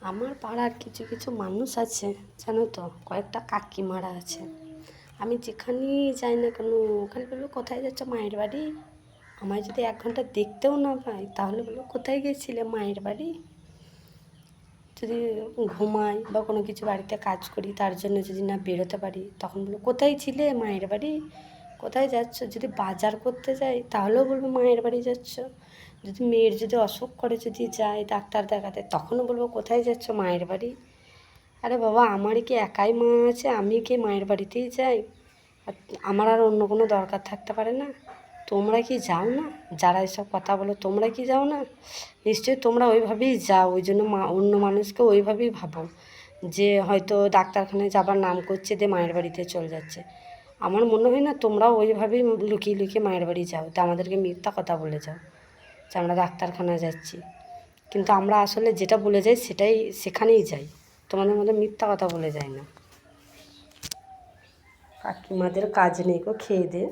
আমার পাড়ার কিছু কিছু মানুষ আছে, জানো তো, কয়েকটা কাকিমারা আছে। আমি যেখানেই যাই না কেন, ওখানে বলবো কোথায় যাচ্ছ, মায়ের বাড়ি। আমায় যদি 1 ঘন্টা দেখতেও না পাই, তাহলে বলবো কোথায় গেছিলে, মায়ের বাড়ি। যদি ঘুমাই বা কোনো কিছু বাড়িতে কাজ করি, তার জন্য যদি না বেরোতে পারি, তখন বলবো কোথায় ছিলে, মায়ের বাড়ি। কোথায় যাচ্ছ, যদি বাজার করতে যাই তাহলেও বলবো মায়ের বাড়ি যাচ্ছ। যদি মেয়ের যদি অসুখ করে যদি যাই ডাক্তার দেখাতে, তখনও বলবো কোথায় যাচ্ছ, মায়ের বাড়ি। আরে বাবা, আমার কি একাই মা আছে, আমি কি মায়ের বাড়িতেই যাই? আর আমার আর অন্য কোনো দরকার থাকতে পারে না? তোমরা কি যাও না? যারা এসব কথা বলো, তোমরা কি যাও না? নিশ্চয়ই তোমরা ওইভাবেই যাও, ওই জন্য অন্য মানুষকে ওইভাবেই ভাবো যে হয়তো ডাক্তারখানায় যাবার নাম করছে, দিয়ে মায়ের বাড়িতে চলে যাচ্ছে। আমার মনে হয় না তোমরাও ওইভাবেই লুকিয়ে লুকিয়ে মায়ের বাড়ি যাও, তো আমাদেরকে মিথ্যা কথা বলে যাও যে আমরা ডাক্তারখানায় যাচ্ছি। কিন্তু আমরা আসলে যেটা বলে যাই সেটাই সেখানেই যাই, তোমাদের মধ্যে মিথ্যা কথা বলে যায় না। কাকিমাদের কাজ নেই গো, খেয়ে দে।